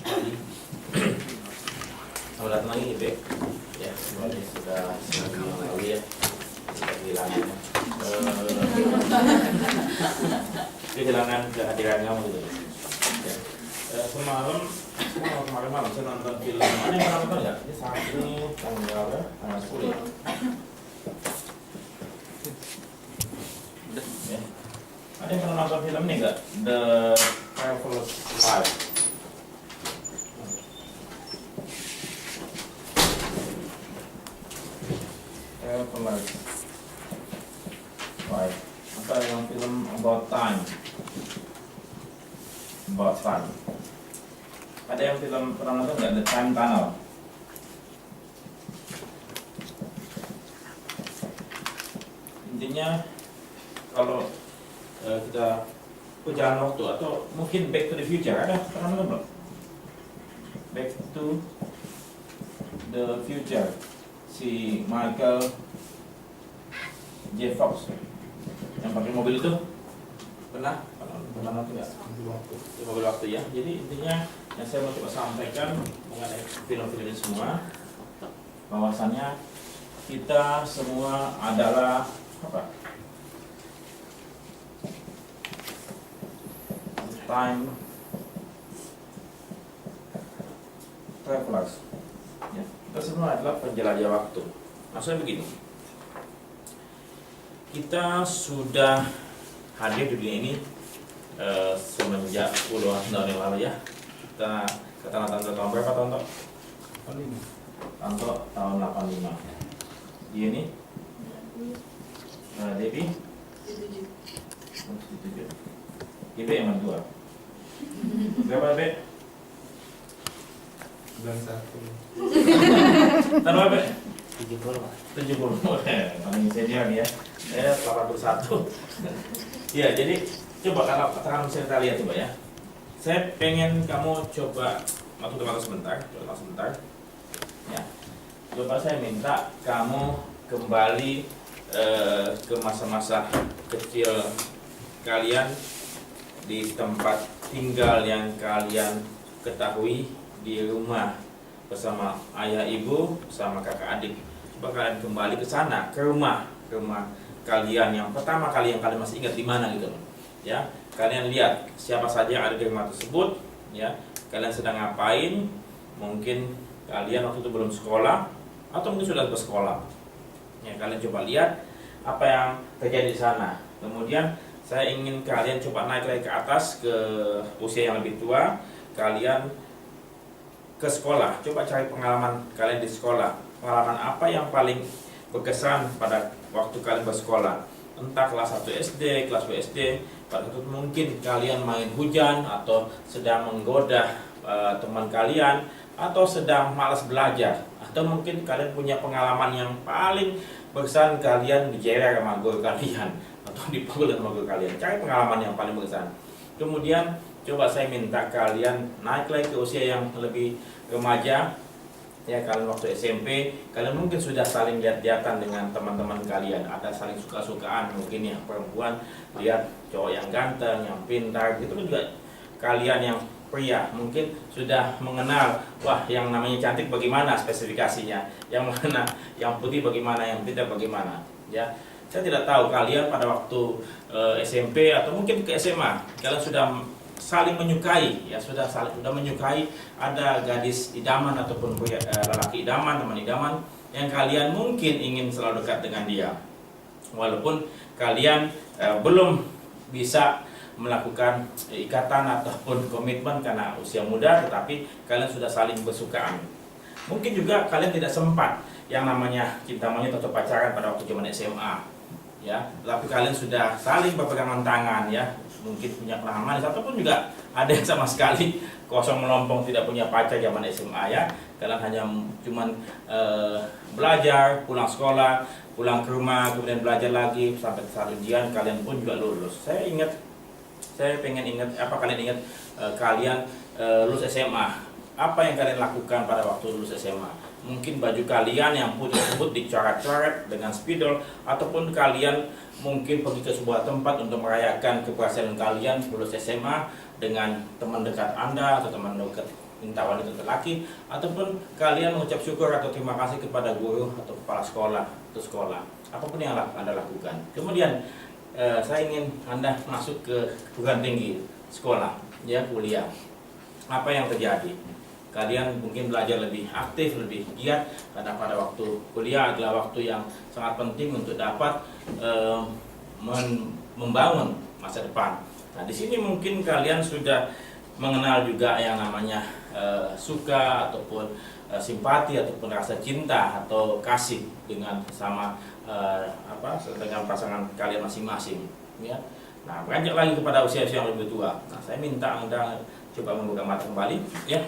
pagi. Selamat datang lagi Ibe. Ya, semuanya sudah mengetahui ya. Sudah kehilangan ya. Kehilangan kehadiran kamu gitu. Ya. Kemarin malam saya nonton film. Ada yang pernah nonton nggak? Ini saat ini tanggal berapa? Tanggal 10 ya. Ya. Ada yang pernah nonton film ini nggak? The Travelers 5. Travelers 5. Apa yang film about time? About time. Ada yang film pernah nonton nggak? The Time Tunnel. Intinya kalau kita perjalanan waktu atau mungkin Back to the Future, ada pernah nonton belum? Back to the Future, si Michael J. Fox yang pakai mobil itu, pernah nonton nggak? Di mobil waktu ya. Jadi intinya yang saya mau coba sampaikan mengenai film-film ini semua, bahwasannya kita semua adalah apa? Time travelers. Ya, kita semua adalah penjelajah waktu. Maksudnya begini, kita sudah hadir di dunia ini semenjak puluhan tahun yang lalu ya. Kita katakan tahun berapa Tonto? Tonto tahun 85. Dia ini Debbie 77. Ibe yang kedua. Berapa Ibe? 91. Tahun berapa? 70 Pak. 70. Paling senior nih ya. Saya 81. Ya, jadi coba kalau katakan misalnya kita lihat coba ya. Saya pengen kamu coba waktu sebentar, sebentar. Ya. Coba saya minta kamu kembali ke masa-masa kecil kalian di tempat tinggal yang kalian ketahui di rumah bersama ayah ibu bersama kakak adik. Coba kalian kembali ke sana, ke rumah kalian yang pertama kali yang kalian masih ingat di mana gitu loh. Ya, kalian lihat siapa saja yang ada di rumah tersebut, ya. Kalian sedang ngapain? Mungkin kalian waktu itu belum sekolah atau mungkin sudah bersekolah. Ya, kalian coba lihat apa yang terjadi di sana. Kemudian saya ingin kalian coba naik lagi ke atas ke usia yang lebih tua. Kalian ke sekolah, coba cari pengalaman kalian di sekolah. Pengalaman apa yang paling berkesan pada waktu kalian bersekolah? Entah kelas 1 SD, kelas 2 SD, pada itu mungkin kalian main hujan atau sedang menggoda teman kalian atau sedang malas belajar, atau mungkin kalian punya pengalaman yang paling berkesan kalian dijewer sama guru kalian atau dipukul sama guru kalian. Cari pengalaman yang paling berkesan. Kemudian coba saya minta kalian naik lagi ke usia yang lebih remaja. Ya, kalian waktu SMP, kalian mungkin sudah saling lihat-lihatan dengan teman-teman kalian. Ada saling suka-sukaan, mungkin yang perempuan lihat cowok yang ganteng, yang pintar, gitu kan juga. Kalian yang pria mungkin sudah mengenal, wah yang namanya cantik bagaimana spesifikasinya, yang mana yang putih bagaimana, yang pintar bagaimana. Ya, saya tidak tahu kalian pada waktu SMP atau mungkin ke SMA, kalian sudah saling menyukai, ya sudah menyukai, ada gadis idaman ataupun lelaki idaman, teman idaman yang kalian mungkin ingin selalu dekat dengan dia, walaupun kalian belum bisa melakukan ikatan ataupun komitmen karena usia muda, tetapi kalian sudah saling bersukaan. Mungkin juga kalian tidak sempat yang namanya cinta monyet atau pacaran pada waktu zaman SMA, ya, tapi kalian sudah saling berpegangan tangan, ya. Mungkin punya kenangan manis ataupun juga ada yang sama sekali kosong melompong tidak punya pacar zaman SMA, ya. Kalian hanya cuman belajar, pulang sekolah, pulang ke rumah, kemudian belajar lagi sampai saat ujian kalian pun juga lulus. Saya pengen ingat apa kalian ingat kalian lulus SMA. Apa yang kalian lakukan pada waktu lulus SMA? Mungkin baju kalian yang putih tersebut dicoret-coret dengan spidol, ataupun kalian mungkin pergi ke sebuah tempat untuk merayakan keberhasilan kalian lulus SMA dengan teman dekat Anda atau teman dekat minta wanita atau laki, ataupun kalian mengucap syukur atau terima kasih kepada guru atau kepala sekolah atau sekolah, apapun yang Anda lakukan. Kemudian saya ingin Anda masuk ke perguruan tinggi, sekolah, ya, kuliah. Apa yang terjadi? Kalian mungkin belajar lebih aktif, lebih giat, karena pada waktu kuliah adalah waktu yang sangat penting untuk dapat membangun masa depan. Nah, di sini mungkin kalian sudah mengenal juga yang namanya suka ataupun simpati ataupun rasa cinta atau kasih dengan dengan pasangan kalian masing-masing, ya. Nah, beranjak lagi kepada usia-usia yang lebih tua. Nah, saya minta Anda coba membuka mata kembali, ya.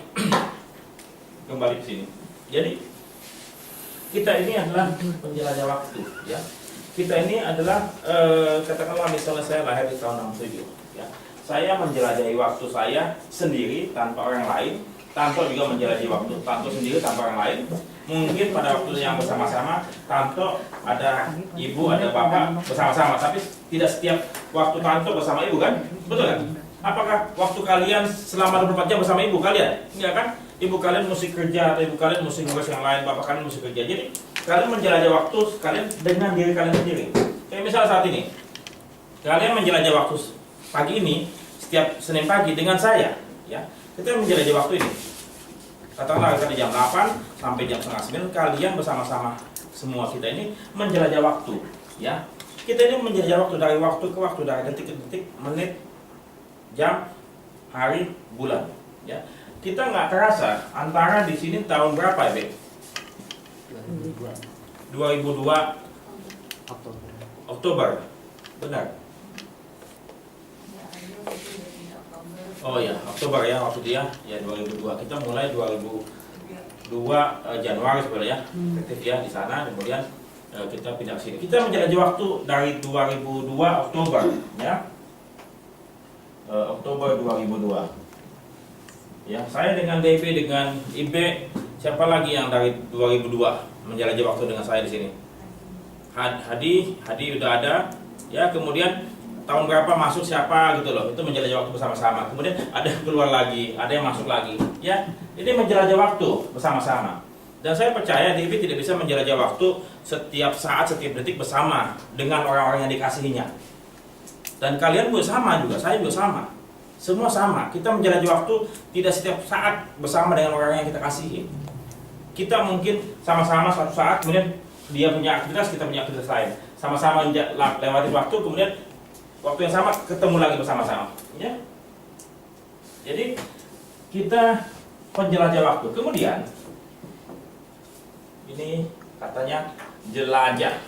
Kembali ke sini. Jadi kita ini adalah penjelajah waktu, ya. Kita ini adalah katakanlah misalnya saya lahir di tahun 67, ya. Saya menjelajahi waktu saya sendiri tanpa orang lain. Tanto juga menjelajahi waktu Tanto sendiri tanpa orang lain. Mungkin pada waktu yang bersama-sama Tanto ada ibu, ada bapak bersama-sama, tapi tidak setiap waktu Tanto bersama ibu, kan? Betul kan? Apakah waktu kalian selama 24 jam bersama ibu kalian? Enggak, kan? Ibu kalian mesti kerja atau ibu kalian mesti ngurus yang lain, bapak kalian mesti kerja. Jadi kalian menjelajah waktu kalian dengan diri kalian sendiri. Kayak misalnya saat ini, kalian menjelajah waktu pagi ini setiap Senin pagi dengan saya, ya. Kita menjelajah waktu ini. Katakanlah dari jam 8 sampai jam setengah 9 kalian bersama-sama semua kita ini menjelajah waktu, ya. Kita ini menjelajah waktu dari waktu ke waktu, dari detik ke detik, menit, jam, hari, bulan, ya. Kita nggak terasa antara di sini tahun berapa, ya, Beb? 2002 Oktober. Benar. Oh ya, Oktober ya waktu dia ya 2002. Kita mulai 2002 Januari sebenarnya, efektif ya di sana. Kemudian kita pindah ke sini. Kita menjelajah waktu dari 2002 Oktober, ya. Oktober 2002. Ya, saya dengan DP dengan Ibe, siapa lagi yang dari 2002 menjelajah waktu dengan saya di sini? Hadi udah ada, ya. Kemudian tahun berapa masuk siapa gitu loh, itu menjelajah waktu bersama-sama. Kemudian ada yang keluar lagi, ada yang masuk lagi, ya. Ini menjelajah waktu bersama-sama. Dan saya percaya DP tidak bisa menjelajah waktu setiap saat, setiap detik bersama dengan orang-orang yang dikasihinya. Dan kalian juga sama juga, saya juga sama. Semua sama. Kita menjelajah waktu tidak setiap saat bersama dengan orang yang kita kasihi. Kita mungkin sama-sama suatu saat, kemudian dia punya aktivitas, kita punya aktivitas lain. Sama-sama lewati waktu, kemudian waktu yang sama ketemu lagi bersama-sama, ya. Jadi kita penjelajah waktu. Kemudian ini katanya jelajah,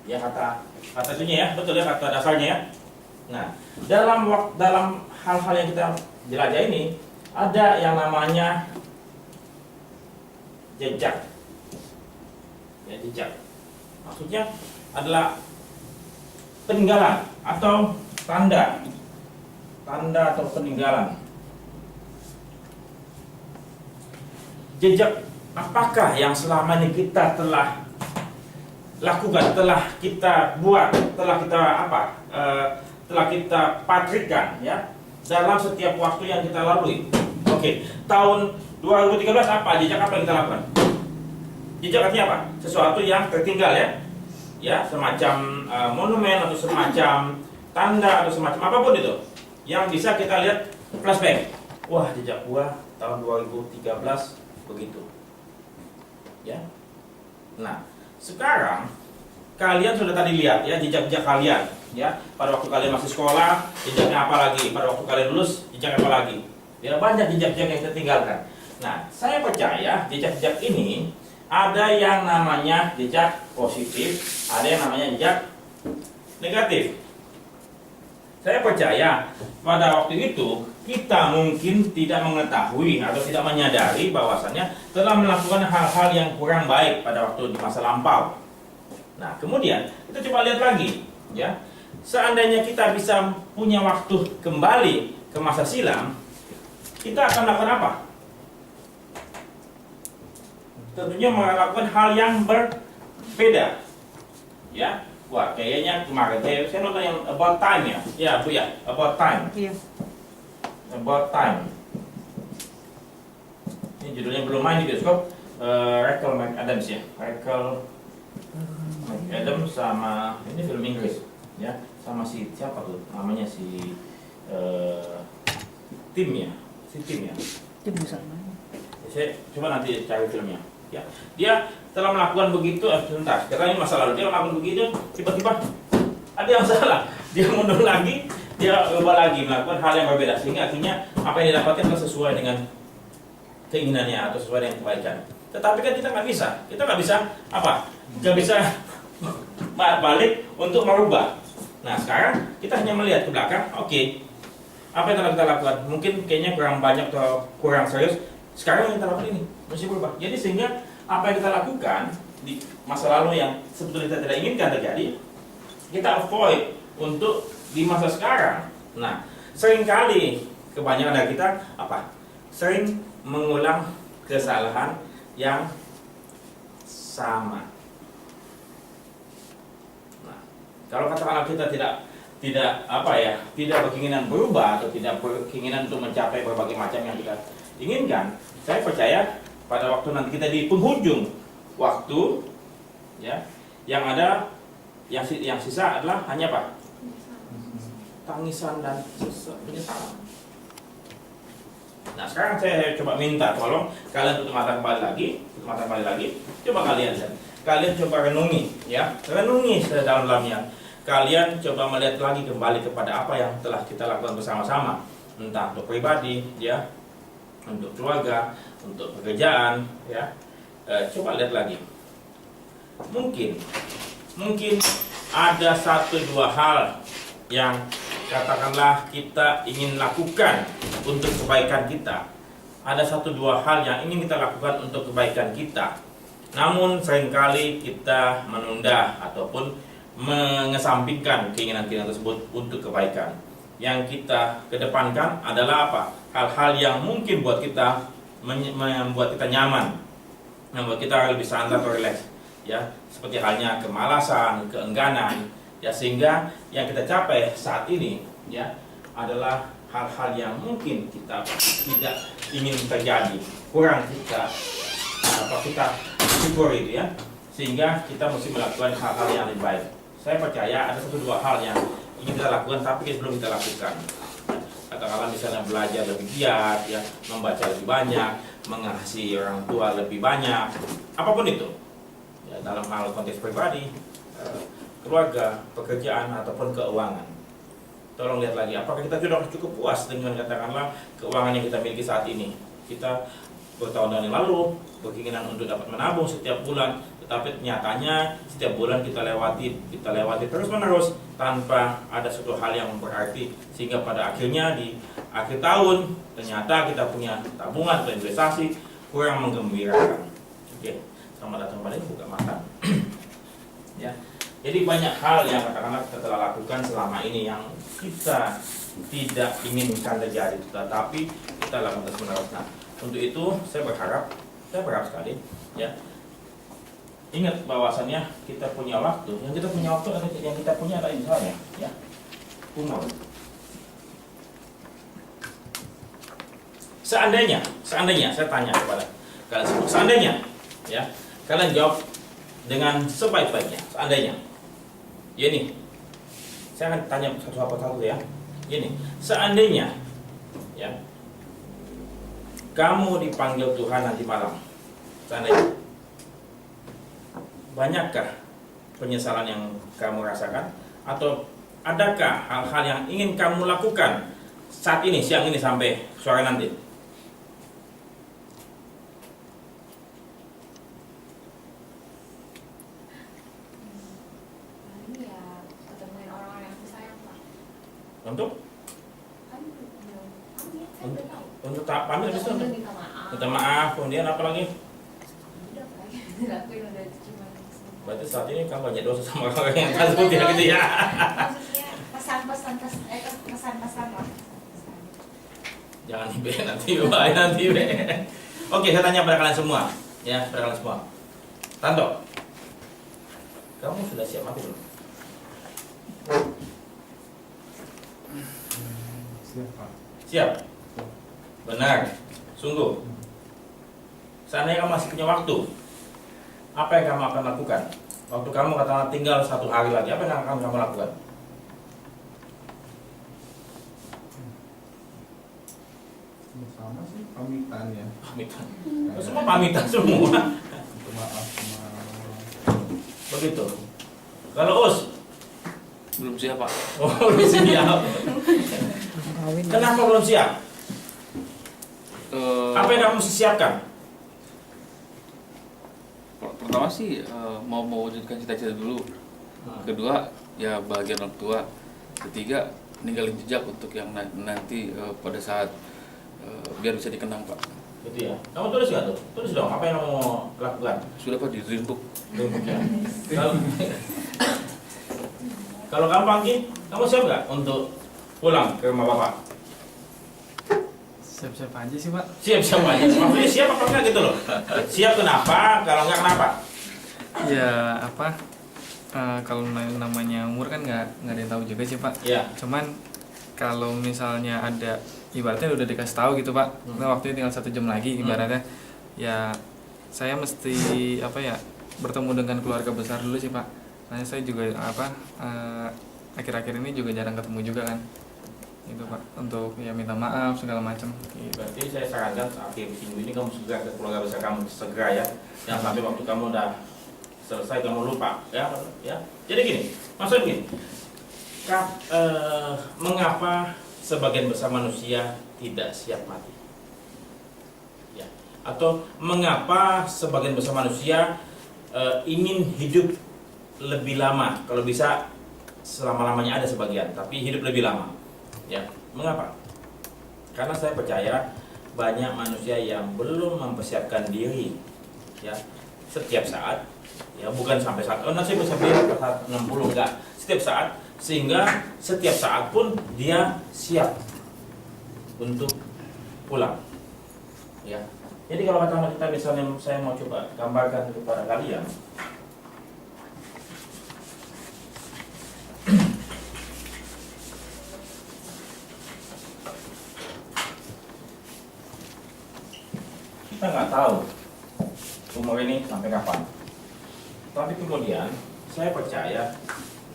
ya, kata itunya ya, betul ya, kata dasarnya ya. Nah, dalam hal-hal yang kita jelajah ini ada yang namanya jejak. Ya, jejak. Maksudnya adalah peninggalan atau tanda atau peninggalan. Jejak apakah yang selama ini kita telah lakukan, telah kita buat, telah kita patrikan, ya, dalam setiap waktu yang kita lalui. Oke, tahun 2013 apa jejak apa yang kita lakukan? Jejak artinya apa? Sesuatu yang tertinggal, ya. Ya, semacam monumen atau semacam tanda atau semacam apapun itu yang bisa kita lihat flashback. Wah, jejak gua tahun 2013 begitu. Ya. Nah, sekarang kalian sudah tadi lihat ya jejak-jejak kalian, ya. Pada waktu kalian masih sekolah, jejaknya apa lagi? Pada waktu kalian lulus, jejak apa lagi? Ya, banyak jejak-jejak yang tertinggalkan. Nah, saya percaya jejak-jejak ini ada yang namanya jejak positif, ada yang namanya jejak negatif. Saya percaya pada waktu itu kita mungkin tidak mengetahui atau tidak menyadari bahwasannya telah melakukan hal-hal yang kurang baik pada waktu di masa lampau. Nah, kemudian kita coba lihat lagi, ya. Seandainya kita bisa punya waktu kembali ke masa silam, kita akan melakukan apa? Tentunya melakukan hal yang berbeda, ya. Wah, kayaknya kemarin saya nonton yang About Time ya, ya Bu ya, About Time, Iya. About Time. judulnya belum main di bioskop. Rachel McAdams ya, Rachel McAdams sama ini film Inggris ya, sama si siapa tuh namanya si Tim ya. Tim sama. Saya coba nanti cari filmnya. Ya, dia telah melakukan begitu. Sebentar, karena ini masa lalu dia melakukan begitu, tiba-tiba ada yang salah. Dia mundur lagi, dia ubah lagi melakukan hal yang berbeda sehingga akhirnya apa yang didapatkan adalah sesuai dengan keinginannya atau sesuai dengan kebaikan. Tetapi kan kita nggak bisa apa? Nggak bisa balik untuk merubah. Nah sekarang kita hanya melihat ke belakang. Oke, apa yang telah kita lakukan? Mungkin kayaknya kurang banyak atau kurang serius. Sekarang yang kita lakukan ini mesti berubah. Jadi sehingga apa yang kita lakukan di masa lalu yang sebetulnya kita tidak inginkan terjadi, kita avoid untuk di masa sekarang. Nah, seringkali kebanyakan dari kita apa? Sering mengulang kesalahan yang sama. Nah, kalau katakanlah kita tidak berkeinginan berubah atau tidak berkeinginan untuk mencapai berbagai macam yang kita inginkan, saya percaya pada waktu nanti kita di penghujung waktu, ya, yang ada yang sisa adalah hanya apa? Tangisan dan penyesalan. Nah sekarang saya coba minta tolong kalian tutup mata kembali lagi, coba kalian lihat, kalian coba renungi, ya, renungi sedalam-dalamnya. Kalian coba melihat lagi kembali kepada apa yang telah kita lakukan bersama-sama, entah untuk pribadi, ya, untuk keluarga, untuk pekerjaan, ya. Coba lihat lagi. Mungkin ada 1-2 hal yang katakanlah kita ingin lakukan untuk kebaikan kita. Ada 1-2 hal yang ingin kita lakukan untuk kebaikan kita. Namun seringkali kita menunda ataupun mengesampingkan keinginan-keinginan tersebut untuk kebaikan. Yang kita kedepankan adalah apa? Hal-hal yang mungkin buat kita membuat kita nyaman, membuat kita lebih santai atau rileks, ya, seperti halnya kemalasan, keengganan, ya, sehingga yang kita capai saat ini, ya, adalah hal-hal yang mungkin kita tidak ingin terjadi, kurang kita syukuri itu, ya, sehingga kita mesti melakukan hal-hal yang lebih baik. Saya percaya ada 1-2 hal yang ingin kita lakukan tapi belum kita lakukan. Katakanlah misalnya belajar lebih giat, ya, membaca lebih banyak, mengasihi orang tua lebih banyak, apapun itu, ya, dalam hal konteks pribadi, keluarga, pekerjaan ataupun keuangan. Tolong lihat lagi, apakah kita sudah cukup puas dengan katakanlah keuangan yang kita miliki saat ini. Kita bertahun-tahun yang lalu berkeinginan untuk dapat menabung setiap bulan, tetapi nyatanya setiap bulan kita lewati terus-menerus tanpa ada suatu hal yang berarti, sehingga pada akhirnya di akhir tahun ternyata kita punya tabungan atau investasi kurang menggembirakan. Oke, selamat datang kembali, buka mata. Ya, jadi banyak hal yang katakanlah kita telah lakukan selama ini yang kita tidak inginkan terjadi, tetapi kita lakukan terus-menerus. Nah, untuk itu saya berharap sekali, ya, ingat bahwasannya kita punya waktu, yang kita punya adalah misalnya, ya, umur. Seandainya saya tanya kepada kalian semua, seandainya, ya, kalian jawab dengan sebaik-baiknya, seandainya, ya, ini saya akan tanya satu ya, ini, seandainya, ya, kamu dipanggil Tuhan nanti malam, seandainya, banyakkah penyesalan yang kamu rasakan? Atau adakah hal-hal yang ingin kamu lakukan saat ini, siang ini sampai sore nanti? Ketemuin orang-orang yang aku sayang, Pak. Untuk pamit habis itu untuk minta maaf, kemudian apa lagi? Berarti saat ini kamu banyak dosa sama orang yang tersebut, ya, gitu, ya. Maksudnya pesan-pesan lah. Jangan ibe nanti ibe. Oke, saya tanya pada kalian semua, ya, pada kalian semua. Tanto, kamu sudah siap mati belum? Siap, Pak. Siap? Benar? Sungguh? seandainya kamu masih punya waktu, apa yang kamu akan lakukan? Waktu kamu katakanlah tinggal 1 hari lagi, apa yang akan kamu lakukan? Sama sih pamitan ya. Pamitan. Kayak Semua pamitan semua. minta maaf sama Begitu. Kalau Us, Belum siap Pak. oh belum siap. Kawin. Kenapa belum siap? Apa yang kamu mesti siapkan? Pertama sih mau mewujudkan cita-cita dulu. Kedua ya bahagia orang tua. Ketiga ninggalin jejak untuk yang nanti pada saat biar bisa dikenang Pak. Gitu ya. Kamu tulis nggak tuh? Tulis dong. Apa yang kamu mau lakukan? Sudah Pak di dream book. Ya. Kalau kamu Pangki, kamu siap nggak untuk pulang ke rumah bapak? Siap-siap aja sih Pak. Siap aja. Maksudnya siap apa enggak gitu loh? Siap kenapa? Kalau enggak kenapa? Ya apa? Kalau namanya umur kan nggak ada yang tahu juga sih Pak. Ya. Cuman kalau misalnya ada ibaratnya udah dikasih tahu gitu Pak, nah, waktunya tinggal 1 jam lagi ibaratnya, ya saya mesti apa ya bertemu dengan keluarga besar dulu sih Pak. Karena saya juga apa akhir-akhir ini juga jarang ketemu juga kan, itu Pak, untuk ya minta maaf segala macam. Gitu. Berarti saya sarankan akhir minggu ini kamu segera ke keluarga besar kamu segera ya. Jangan sampai waktu kamu udah selesai kamu lupa ya. Jadi gini, maksudnya gini. Mengapa sebagian besar manusia tidak siap mati? Ya. Atau mengapa sebagian besar manusia ingin hidup lebih lama? Kalau bisa selama-lamanya ada sebagian, tapi hidup lebih lama. Ya, mengapa? Karena saya percaya banyak manusia yang belum mempersiapkan diri, ya, setiap saat, ya bukan sampai saat, oh nanti saya bersiap saat 60 enggak, setiap saat, sehingga setiap saat pun dia siap untuk pulang, ya. Jadi kalau katakanlah kita misalnya saya mau coba gambarkan kepada kalian. Kita nggak tahu umur ini sampai kapan. Tapi kemudian saya percaya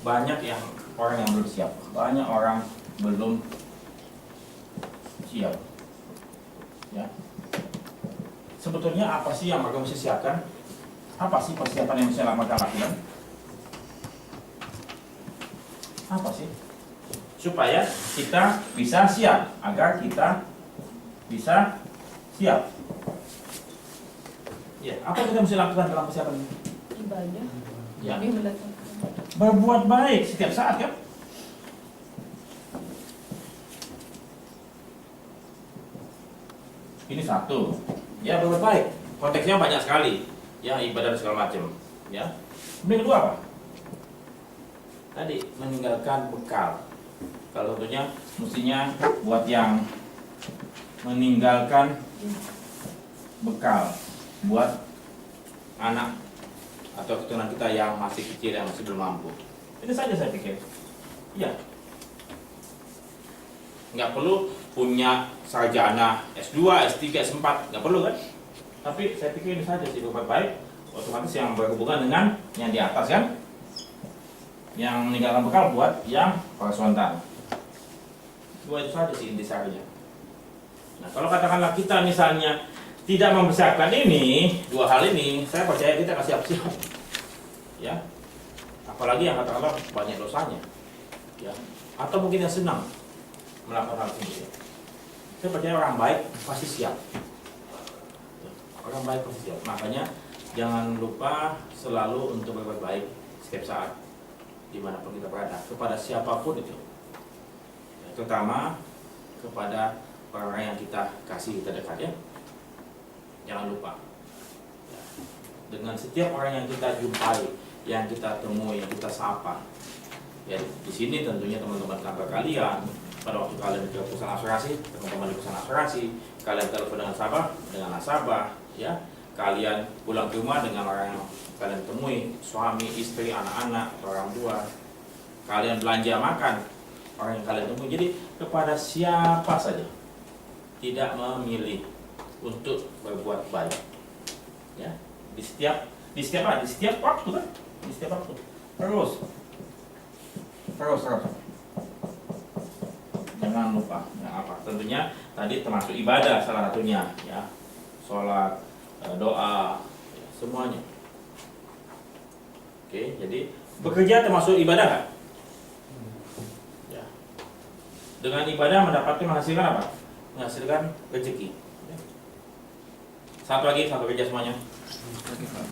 banyak yang orang yang belum siap, banyak orang belum siap. Ya. Sebetulnya apa sih yang mereka mesti siapkan? Apa sih persiapan yang mesti mereka lakukan? Apa sih? Supaya kita bisa siap, agar kita bisa siap. Ya, apa yang kita mesti lakukan dalam persiapan ini? Ibadah. Ya. Ini mendatangkan. Berbuat baik setiap saat kan? Ini satu, ya berbuat baik. Konteksnya banyak sekali, ya ibadah dan segala macam. Ya. Kemudian kedua apa? Tadi meninggalkan bekal. Kalau tentunya mestinya buat yang meninggalkan bekal buat anak atau keturunan kita yang masih kecil, yang masih belum mampu. Ini saja saya pikir. Iya. Nggak perlu punya sarjana S2, S3, S4, nggak perlu kan? Tapi saya pikir ini saja sih berbuat baik, otomatis yang berhubungan dengan yang di atas kan? Yang meninggalkan bekal buat yang horizontal. Dua itu saja sih intisarinya. Nah, kalau katakanlah kita misalnya tidak mempersiapkan ini, dua hal ini, saya percaya kita akan siap-siap. Ya. Apalagi yang katakanlah banyak dosanya. Ya. Atau mungkin yang senang melakukan hal ini. Saya percaya orang baik pasti siap. Orang baik pasti siap. Makanya jangan lupa selalu untuk berbuat baik setiap saat dimanapun kita berada, kepada siapapun itu. Ya, terutama kepada orang-orang yang kita kasih terdekat ya. Jangan lupa. Ya. Dengan setiap orang yang kita jumpai, yang kita temui, yang kita sapa. Ya, di sini tentunya teman-teman kantor kalian, pada waktu kalian ke perusahaan asuransi, teman-teman di perusahaan asuransi, kalian telepon dengan nasabah, ya, kalian pulang ke rumah dengan orang yang kalian temui, suami, istri, anak-anak, orang tua, kalian belanja makan, orang yang kalian temui. Jadi kepada siapa saja, tidak memilih untuk berbuat baik. Ya, di setiap waktu kan, di setiap waktu. Terus. Jangan lupa, ya apa? Tentunya tadi termasuk ibadah salah satunya, ya, sholat, doa, ya, semuanya. Oke, jadi bekerja termasuk ibadah kan? Ya. Dengan ibadah menghasilkan apa? Menghasilkan rezeki. Ya. Satu lagi, satu kerja semuanya.